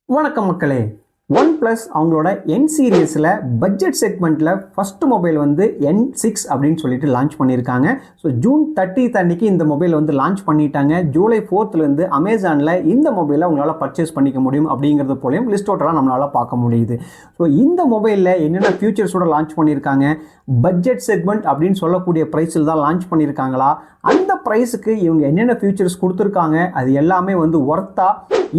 வணக்கம் மக்களே. One plus அவங்களோட என் சீரியஸில் பட்ஜெட் செக்மெண்ட்டில் ஃபஸ்ட்டு மொபைல் வந்து N6 அப்படின்னு சொல்லிட்டு லான்ச் பண்ணியிருக்காங்க. ஸோ ஜூன் 30 அன்னைக்கு இந்த மொபைல் வந்து லான்ச் பண்ணிட்டாங்க. ஜூலை 4 அமேசானில் இந்த மொபைலை உங்களால் பர்ச்சேஸ் பண்ணிக்க முடியும் அப்படிங்கிறது போலையும் லிஸ்ட் அவுட்டெல்லாம் நம்மளால் பார்க்க முடியுது. ஸோ இந்த மொபைலில் என்னென்ன ஃபியூச்சர்ஸோட லான்ச் பண்ணியிருக்காங்க, பட்ஜெட் செக்மெண்ட் அப்படின்னு சொல்லக்கூடிய ப்ரைஸில் தான் லான்ச் பண்ணியிருக்காங்களா, அந்த ப்ரைஸுக்கு இவங்க என்னென்ன ஃபியூச்சர்ஸ் கொடுத்துருக்காங்க, அது எல்லாமே வந்து ஒர்த்தா,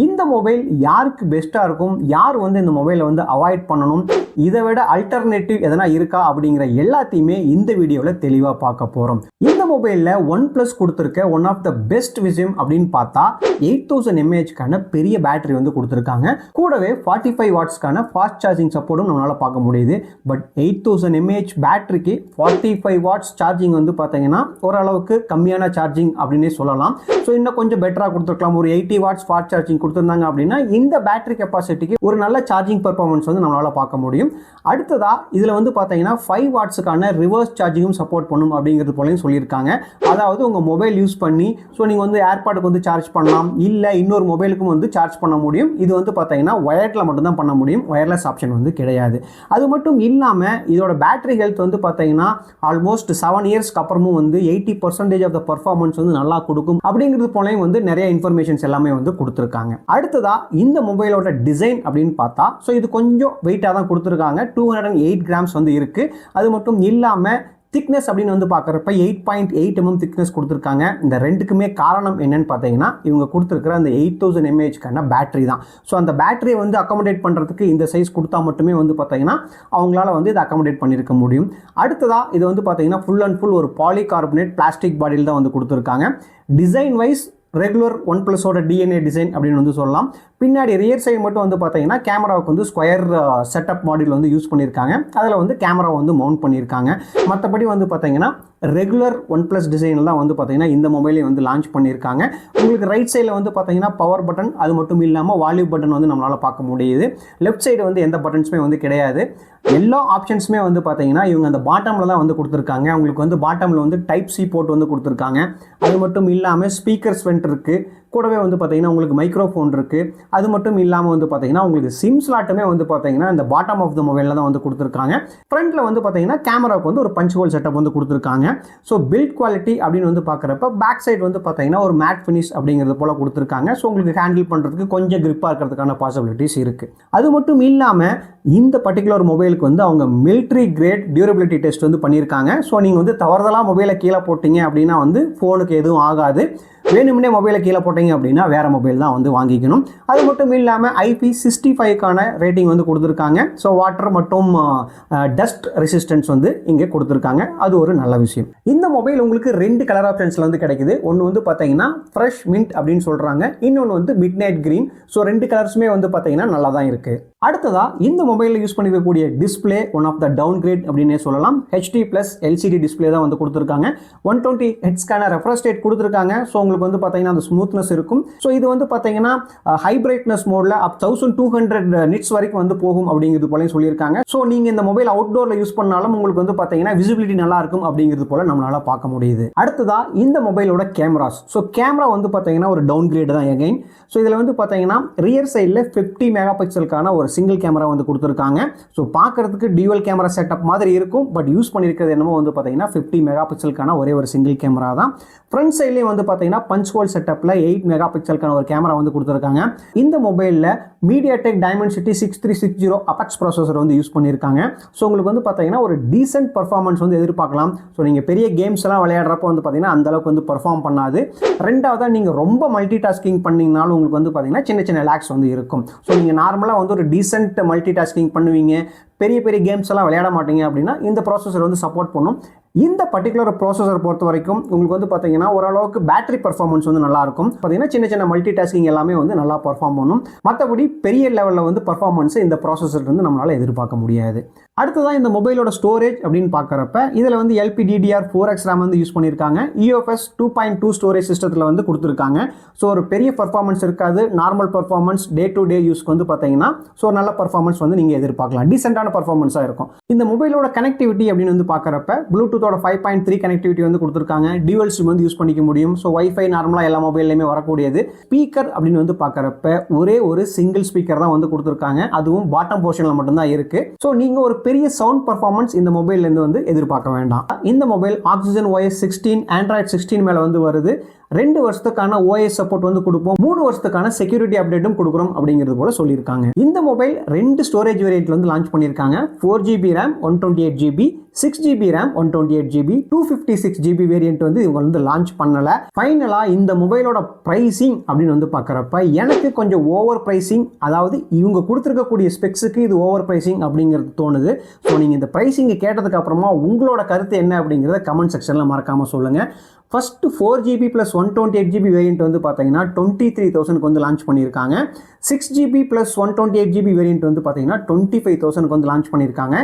இந்த மொபைல் யாருக்கு பெஸ்ட்டாக இருக்கும், யார் வந்து இந்த மொபைலை வந்து அவாய்ட் பண்ணணும், இதை விட அல்டர்னேட்டிவ் எதனா இருக்கா அப்படிங்கிற எல்லாத்தையுமே இந்த வீடியோவில் தெளிவாக பார்க்க போகிறோம். இந்த மொபைலில் ஒன் ப்ளஸ் கொடுத்துருக்க ஒன் ஆஃப் த பெஸ்ட் விஷயம் அப்படின்னு பார்த்தா 8000 mAhக்கான பெரிய பேட்டரி வந்து கொடுத்துருக்காங்க. கூடவே 45 வாட்ஸ்க்கான ஃபாஸ்ட் சார்ஜிங் சப்போர்ட்டும் நம்மளால் பார்க்க முடியுது. பட் 8000 mAh பேட்டரிக்கு 45 வாட்ஸ் சார்ஜிங் வந்து பார்த்தீங்கன்னா ஓரளவுக்கு கம்மியான சார்ஜிங் அப்படின்னே சொல்லலாம். ஸோ இன்னும் கொஞ்சம் பெட்டராக கொடுத்துருக்கலாம். ஒரு 80 வாட்ஸ் ஃபாஸ்ட் சார்ஜிங் கொடுத்துருந்தாங்க அப்படின்னா இந்த பேட்டரி கெப்பாசிட்டிக்கு ஒரு நல்ல சார்ஜிங் பெர்ஃபார்மன்ஸ் வந்து நம்மளால் பார்க்க முடியும். அடுத்ததாக இதில் வந்து பார்த்தீங்கன்னா 5 வாட்ஸுக்கான ரிவர்ஸ் சார்ஜிங்கும் சப்போர்ட் பண்ணும் அப்படிங்கிறது போலையும் சொல்லியிருக்காங்க. அதாவது உங்கள் மொபைல் யூஸ் பண்ணி ஸோ நீங்கள் வந்து ஏர்பாடுக்கு வந்து சார்ஜ் பண்ணலாம், இல்லை இன்னொரு மொபைலுக்கும் வந்து சார்ஜ் பண்ண முடியும். இது வந்து பார்த்தீங்கன்னா ஒயர்டில் மட்டும்தான் பண்ண முடியும், ஒயர்லெஸ் ஆப்ஷன் வந்து கிடையாது. அது மட்டும் இல்லாமல் இதோட பேட்டரி ஹெல்த் வந்து பார்த்தீங்கன்னா ஆல்மோஸ்ட் 7 இயர்ஸ்க்கு அப்புறமும் வந்து 80% ஆஃப் த பர்ஃபார்மன்ஸ் வந்து நல்லா கொடுக்கும் அப்படிங்கிறது போலையும் வந்து நிறைய இன்ஃபர்மேஷன்ஸ் எல்லாமே வந்து கொடுத்துருக்காங்க. அடுத்ததா இந்த மொபைலோட டிசைன் அப்படின்னு பார்த்தா ஸோ இது கொஞ்சம் வெயிட்டாக தான் கொடுத்துருக்காங்க. 208 கிராம்ஸ் வந்து இருக்குது. அது மட்டும் இல்லாமல் திக்னஸ் அப்படின்னு வந்து பார்க்குறப்ப 8.8 mm திக்னஸ் கொடுத்துருக்காங்க. இந்த ரெண்டுக்குமே காரணம் என்னன்னு பார்த்தீங்கன்னா இவங்க கொடுத்துருக்கிற அந்த 8000 mAhக்கான பேட்டரி தான். ஸோ அந்த பேட்டரியை வந்து அக்காமடேட் பண்ணுறதுக்கு இந்த சைஸ் கொடுத்தா மட்டுமே வந்து பார்த்தீங்கன்னா அவங்களால வந்து இதை அக்காமடேட் பண்ணியிருக்க முடியும். அடுத்ததாக இது வந்து பார்த்தீங்கன்னா ஃபுல் அண்ட் ஃபுல் ஒரு பாலிகார்பனேட் பிளாஸ்டிக் பாடியில் தான் வந்து கொடுத்துருக்காங்க. டிசைன் வைஸ் ரெகுலர் ஒன் ப்ளஸோட DNA டிசைன் அப்படின்னு வந்து சொல்லலாம். பின்னாடி ரியர் சைடு மட்டும் வந்து பார்த்தீங்கன்னா கேமராவுக்கு வந்து ஸ்கொயர் செட்டப் மாடியில் வந்து யூஸ் பண்ணியிருக்காங்க. அதில் வந்து கேமரா வந்து மவுண்ட் பண்ணியிருக்காங்க. மற்றபடி வந்து பார்த்தீங்கன்னா ரெகுலர் ஒன் ப்ளஸ் டிசைனில் தான் வந்து பார்த்தீங்கன்னா இந்த மொபைலை வந்து லான்ச் பண்ணியிருக்காங்க. உங்களுக்கு ரைட் சைடில் வந்து பார்த்தீங்கன்னா பவர் பட்டன், அது மட்டும் இல்லாமல் வால்யூம் பட்டன் வந்து நம்மளால் பார்க்க முடியுது. லெஃப்ட் சைடு வந்து எந்த பட்டன்ஸுமே வந்து கிடையாது. எல்லா ஆப்ஷன்ஸுமே வந்து பார்த்தீங்கன்னா இவங்க அந்த பாட்டமில் தான் வந்து கொடுத்துருக்காங்க. உங்களுக்கு வந்து பாட்டமில் வந்து டைப் சி போர்ட் வந்து கொடுத்துருக்காங்க. அது மட்டும் இல்லாமல் ஸ்பீக்கர்ஸ் வென்ட் இருக்குது. கூடவே வந்து பார்த்தீங்கன்னா உங்களுக்கு மைக்ரோஃபோன் இருக்குது. அது மட்டும் இல்லாமல் வந்து பார்த்தீங்கன்னா உங்களுக்கு சிம் ஸ்லாட்டுமே வந்து பார்த்தீங்கன்னா இந்த பாட்டம் ஆஃப் த மொபைலில் தான் வந்து கொடுத்துருக்காங்க. ஃப்ரண்ட்டில் வந்து பார்த்தீங்கன்னா கேமராவுக்கு வந்து ஒரு பஞ்ச் ஹோல் செட்டப் வந்து கொடுத்துருக்காங்க. ஸோ பில்ட் குவாலிட்டி அப்படின்னு வந்து பார்க்குறப்ப பேக் சைடு வந்து பார்த்தீங்கன்னா ஒரு மேட் ஃபினிஷ் அப்படிங்கிறது போல் கொடுத்துருக்காங்க. ஸோ உங்களுக்கு ஹேண்டில் பண்ணுறதுக்கு கொஞ்சம் கிரிப்பாக இருக்கிறதுக்கான பாசிபிலிட்டிஸ் இருக்குது. அது மட்டும் இல்லாமல் இந்த பர்டிகுலர் மொபைலுக்கு வந்து அவங்க மிலிட்ரி கிரேட் டியூரபிலிட்டி டெஸ்ட் வந்து பண்ணியிருக்காங்க. ஸோ நீங்கள் வந்து தவறுதலாக மொபைலை கீழே போட்டிங்க அப்படின்னா வந்து ஃபோனுக்கு எதுவும் ஆகாது. வேணும்னே மொபைலை கீழே போட்டீங்க அப்படின்னா வேறு மொபைல் தான் வந்து வாங்கிக்கணும். அது மட்டும் இல்லாமல் IP65க்கான ரேட்டிங் வந்து கொடுத்துருக்காங்க. ஸோ வாட்டர் மற்றும் டஸ்ட் ரெசிஸ்டன்ஸ் வந்து இங்கே கொடுத்துருக்காங்க. அது ஒரு நல்ல விஷயம். இந்த மொபைல் உங்களுக்கு 2 கலர் ஆப்ஷன்ஸில் வந்து கிடைக்குது. ஒன்று வந்து பார்த்தீங்கன்னா ஃப்ரெஷ் மின்ட் அப்படின்னு சொல்கிறாங்க, இன்னொன்று வந்து மிட் நைட் கிரீன். ஸோ 2 கலர்ஸுமே வந்து பார்த்தீங்கன்னா நல்லா தான் இருக்குது. அடுத்ததாக இந்த மொபைலில் யூஸ் பண்ணிருக்கக்கூடிய display one of the downgrade அப்படின்னே சொல்லலாம். HD+ LCD டிஸ்பிளே தான் வந்து கொடுத்துருக்காங்க. 120 ஹெட்ஸ்க்கான ரெஃப்ரெஷ் ரேட் கொடுத்துருக்காங்க. ஸோ உங்களுக்கு வந்து பார்த்தீங்கன்னா அந்த ஸ்மூத்னஸ் இருக்கும். ஸோ இது வந்து பார்த்தீங்கன்னா ஹை பிரைட்னஸ் மோடில் அப் 1200 நிட்ஸ் வரைக்கும் வந்து போகும் அப்படிங்கிறது போலையும் சொல்லியிருக்காங்க. ஸோ நீங்கள் இந்த மொபைல் அவுட்டோரில் யூஸ் பண்ணாலும் உங்களுக்கு வந்து பார்த்தீங்கன்னா விசிபிலிட்டி நல்லா இருக்கும் அப்படிங்கிறது போல நம்மளால பார்க்க முடியுது. அடுத்ததா இந்த மொபைலோட கேமராஸ். ஸோ கேமரா வந்து பார்த்தீங்கன்னா ஒரு டவுன் கிரேட் தான் எகைன். ஸோ இதில் வந்து பார்த்தீங்கன்னா ரியர் சைடில் 50 மெகா பிக்சலுக்கான ஒரு சிங்கிள் கேமரா வந்து கொடுத்துருக்காங்க. ஸோ பார்க்கறதுக்கு டியூவல் கேமரா செட்டப் மாதிரி இருக்கும். பட் யூஸ் பண்ணியிருக்கிறது என்னமோ வந்து பார்த்தீங்கன்னா 50 மெகா பிக்சலுக்கான ஒரே ஒரு சிங்கிள் கேமரா தான். ஃப்ரண்ட் சைட்லேயும் வந்து பார்த்தீங்கன்னா பஞ்ச் ஹோல் செட்டப்பில் 8 மெகா பிக்சலுக்கான ஒரு கேமரா வந்து கொடுத்துருக்காங்க. இந்த மொபைலில் MediaTek Dimensity 6360 அபெக்ஸ் ப்ராசஸர் வந்து யூஸ் பண்ணியிருக்காங்க. ஸோ உங்களுக்கு வந்து பார்த்தீங்கன்னா ஒரு டீசென்ட் பர்ஃபார்மன்ஸ் வந்து எதிர்பார்க்கலாம். ஸோ நீங்கள் பெரிய கேம்ஸ் எல்லாம் விளையாடுறப்போ வந்து பார்த்தீங்கன்னா அந்த அளவுக்கு வந்து பர்ஃபார்ம் பண்ணாது. ரெண்டாவதாக நீங்கள் ரொம்ப மல்டி டாஸ்கிங் பண்ணிங்கனாலும் உங்களுக்கு வந்து பார்த்தீங்கன்னா சின்ன சின்ன லேக்ஸ் வந்து இருக்கும். ஸோ நீங்கள் நார்மலாக வந்து ஒரு டீசென்ட் மல்டி டாஸ்கிங் பண்ணுவீங்க, பெரிய பெரிய கேம்ஸ் எல்லாம் விளையாட மாட்டீங்க அப்படின்னா இந்த ப்ராசஸர் வந்து சப்போர்ட் பண்ணும். இந்த பர்டிகுலர் ப்ராசஸர் பொறுத்த வரைக்கும் உங்களுக்கு வந்து பார்த்தீங்கன்னா ஓரளவுக்கு பேட்டரி பர்ஃபார்மன்ஸ் வந்து நல்லா இருக்கும். பார்த்தீங்கன்னா சின்ன சின்ன மல்டி டாஸ்கிங் எல்லாமே வந்து நல்லா பர்ஃபார்ம் பண்ணும். மற்றபடி பெரிய லெவலில் வந்து பர்ஃபார்மன்ஸ் இந்த ப்ராசஸர் வந்து நம்மளால் எதிர்பார்க்க முடியாது. அடுத்ததான் இந்த மொபைலோட ஸ்டோரேஜ் அப்படின்னு பார்க்குறப்ப இதில் வந்து LPDDR4X RAM வந்து யூஸ் பண்ணியிருக்காங்க. UFS 2.2 ஸ்டோரேஜ் சிஸ்டத்தில் வந்து கொடுத்துருக்காங்க. ஸோ ஒரு பெரிய பர்ஃபார்மன்ஸ் இருக்காது. Normal performance day to day யூஸ்க்கு வந்து பார்த்தீங்கன்னா ஸோ நல்ல பர்ஃபார்மன்ஸ் வந்து நீங்கள் எதிர்பார்க்கலாம். டீசெண்டான பர்ஃபார்மன்ஸாக இருக்கும். இந்த மொபைலோட கனெக்டிவிட்டி அப்படின்னு வந்து பார்க்குறப்ப ப்ளூடூத்தோட 5.3 கனெக்டிவிட்டி வந்து கொடுத்துருக்காங்க. டியூவல் சிம் வந்து யூஸ் பண்ணிக்க முடியும். ஸோ வைஃபை நார்மலாக எல்லா மொபைல்லையுமே வரக்கூடியது. ஸ்பீக்கர் அப்படின்னு வந்து பார்க்குறப்ப ஒரே ஒரு சிங்கிள் ஸ்பீக்கர் தான் வந்து கொடுத்துருக்காங்க. அதுவும் பாட்டம் போர்ஷனில் மட்டும்தான் இருக்குது. ஸோ நீங்கள் ஒரு பெரிய சவுண்ட் பர்ஃபார்மன்ஸ் இந்த மொபைல்லேருந்து வந்து எதிர்பார்க்க வேண்டாம். இந்த மொபைல் Oxygen OS 16 Android 16 மேலே வந்து வருது. 2 வருஷத்துக்கான OS சப்போர்ட் வந்து கொடுப்போம். 3 வருஷத்துக்கான செக்யூரிட்டி அப்டேட்டும் கொடுக்குறோம் அப்படிங்கிறது போல சொல்லியிருக்காங்க. இந்த மொபைல் 2 ஸ்டோரேஜ் வேரியன்ட்ல வந்து லான்ச் பண்ணியிருக்காங்க. 4GB RAM 128GB, 6GB RAM 128GB, 256GB variant வந்து இவங்க வந்து லான்ச் பண்ணல. ஃபைனலா இந்த மொபைலோட பிரைசிங் அப்படின்னு வந்து பார்க்குறப்ப எனக்கு கொஞ்சம் ஓவர் பிரைசிங், அதாவது இவங்க கொடுத்துருக்கக்கூடிய ஸ்பெக்ஸுக்கு இது ஓவர் பிரைசிங் அப்படிங்கிறது தோணுது. ஸோ நீங்கள் இந்த பிரைசிங்கை கேட்டதுக்கு அப்புறமா உங்களோட கருத்து என்ன அப்படிங்கிறத கமெண்ட் செக்ஷனில் மறக்காமல் சொல்லுங்கள். ஃபர்ஸ்ட் 4GB + 128GB வேரியன்ட் வந்து பார்த்தீங்கன்னா 23,000க்கு வந்து லான்ச் பண்ணியிருக்காங்க. 6GB + 128GB வேரியன்ட் வந்து பார்த்தீங்கன்னா 25,000க்கு வந்து லான்ச் பண்ணியிருக்காங்க.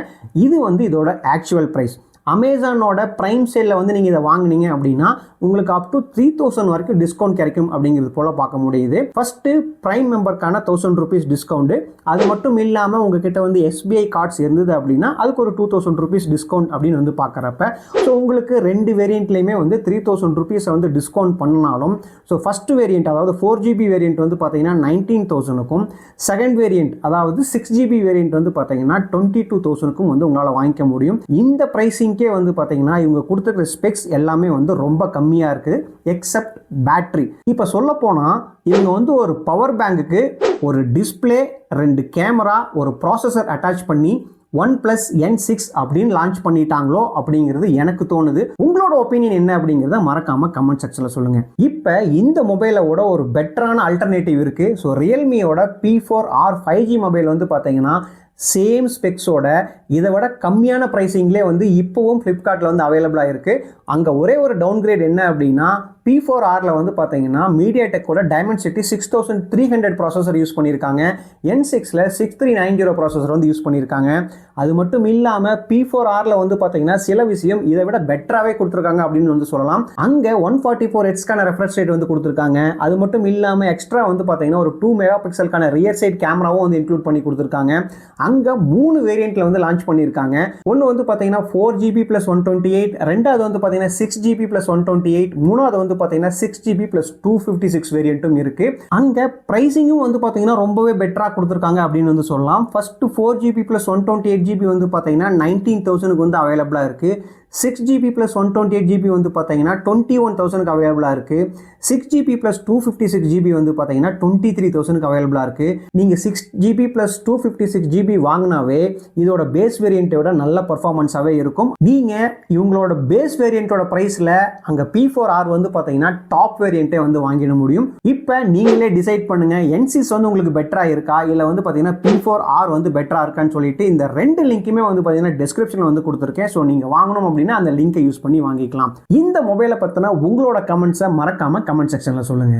இது வந்து இதோட ஆக்சுவல் ப்ரைஸ். அமேசானோட ப்ரைம் சேலில் வந்து நீங்கள் இதை வாங்கினீங்க அப்படின்னா உங்களுக்கு அப் டு 3,000 வரைக்கும் டிஸ்கவுண்ட் கிடைக்கும் அப்படிங்கிறது போல் பார்க்க முடியுது. ஃபஸ்ட்டு ப்ரைம் மெம்பருக்கான 1,000 rupees டிஸ்கவுண்ட். அது மட்டும் இல்லாமல் உங்ககிட்ட வந்து SBI கார்ட்ஸ் இருந்தது அப்படின்னா அதுக்கு ஒரு 2,000 rupees டிஸ்கவுண்ட் அப்படின்னு வந்து பார்க்குறப்ப ஸோ உங்களுக்கு 2 வேரியண்ட்லேயுமே வந்து 3,000 rupees வந்து டிஸ்கவுண்ட் பண்ணாலும் ஸோ ஃபஸ்ட்டு வேரியண்ட் அதாவது 4GB வேரியண்ட் வந்து பார்த்தீங்கன்னா 19,000க்கும், செகண்ட் வேரியண்ட் அதாவது 6GB வேரியண்ட் வந்து பார்த்தீங்கன்னா 22,000க்கும் வந்து உங்களால் வாங்கிக்க முடியும். இந்த ப்ரைஸிங்கே வந்து பார்த்தீங்கன்னா இவங்க கொடுத்துருக்கிற ஸ்பெக்ஸ் எல்லாமே வந்து ரொம்ப கம்மியாக இருக்குது எக்ஸப்ட் பேட்டரி. இப்போ சொல்ல போனால் இவங்க வந்து ஒரு பவர் பேங்குக்கு ஒரு டிஸ்பிளே, 2 கேமரா, ஒரு ப்ராசஸர் அட்டாச் பண்ணி OnePlus N6 அப்படின்னு லான்ச் பண்ணிட்டாங்களோ அப்படிங்கிறது எனக்கு தோணுது. உங்களோட ஒப்பீனியன் என்ன அப்படிங்கிறத மறக்காம கமெண்ட் செக்ஷனில் சொல்லுங்க. இப்போ இந்த மொபைலோட ஒரு பெட்டரான அல்டர்னேட்டிவ் இருக்கு. ஸோ ரியல்மியோட P4R 5G மொபைல் வந்து பார்த்தீங்கன்னா சேம் ஸ்பெக்ஸோட இதை விட கம்மியான ப்ரைஸிங்லேயே வந்து இப்போவும் ஃப்ளிப்கார்ட்டில் வந்து அவைலபிளாக இருக்குது. அங்கே ஒரே ஒரு டவுன்கிரேட் என்ன அப்படின்னா P4Rல வந்து பார்த்தீங்கன்னா மீடியாடெக்கோட Dimensity 6300 ப்ராசஸர் யூஸ் பண்ணியிருக்காங்க. N6ல 6390 ப்ராசஸர் வந்து யூஸ் பண்ணியிருக்காங்க. அது மட்டும் இல்லாமல் P4Rல வந்து பார்த்தீங்கன்னா சில விஷயம் இதை விட பெட்டராகவே கொடுத்துருக்காங்க அப்படின்னு வந்து சொல்லலாம். அங்கே 144Hzக்கான ரெஃப்ரெஷ் ரேட் வந்து கொடுத்துருக்காங்க. அது மட்டும் இல்லாமல் எக்ஸ்ட்ரா வந்து பார்த்தீங்கன்னா ஒரு 2 மெகாபிக்சலுக்கான ரியர் சைட் கேமராவும் வந்து இன்க்ளூட் பண்ணி கொடுத்துருக்காங்க. அங்கே 3 வேரியண்ட்ல வந்து லான்ச் பண்ணியிருக்காங்க. ஒன்று வந்து பார்த்தீங்கன்னா 4GB + 128, ரெண்டாவது வந்து பார்த்தீங்கன்னா 6GB + 128, மூணாவது வந்து பார்த்தீங்கன்னா 6GB + 256 வேரியண்ட்டும் இருக்கு. அங்கே பிரைசிங்கும் வந்து பார்த்தீங்கன்னா ரொம்பவே பெட்டராக கொடுத்துருக்காங்க அப்படின்னு வந்து சொல்லலாம். ஃபர்ஸ்ட் 4GB + 128GB வந்து பார்த்தீங்கன்னா 19,000க்கு வந்து அவைலபிளாக இருக்கு. 6GB + 128GB வந்து பார்த்தீங்கன்னா 21,000க்கு அவைலபிளாக இருக்குது. 6GB + 256GB வந்து பார்த்தீங்கன்னா 23,000க்கு அவைலபிளாக இருக்குது. நீங்கள் 6GB + 256GB வாங்கினாவே இதோட பேஸ் வேரியண்ட்டோட நல்ல பர்ஃபார்மன்ஸாகவே இருக்கும். நீங்கள் இவங்களோட பேஸ் வேரியண்ட்டோட ப்ரைஸில் அங்கே P4R வந்து பார்த்தீங்கன்னா டாப் வேரியண்ட்டே வந்து வாங்கிட முடியும். இப்போ நீங்களே டிசைட் பண்ணுங்கள், N6 வந்து உங்களுக்கு பெட்டராக இருக்கா இல்லை வந்து பார்த்தீங்கன்னா P4R வந்து பெட்டராக இருக்கான்னு சொல்லிட்டு இந்த 2 லிங்க்குமே வந்து பார்த்தீங்கன்னா டிஸ்கிரிப்ஷனில் வந்து கொடுத்துருக்கேன். ஸோ நீங்கள் வாங்கணும் அந்த லிங்கை யூஸ் பண்ணி வாங்கிக்கலாம். இந்த மொபைலை பத்தின உங்களோட கமெண்ட்ஸை மறக்காம கமெண்ட் செக்ஷன்ல சொல்லுங்க.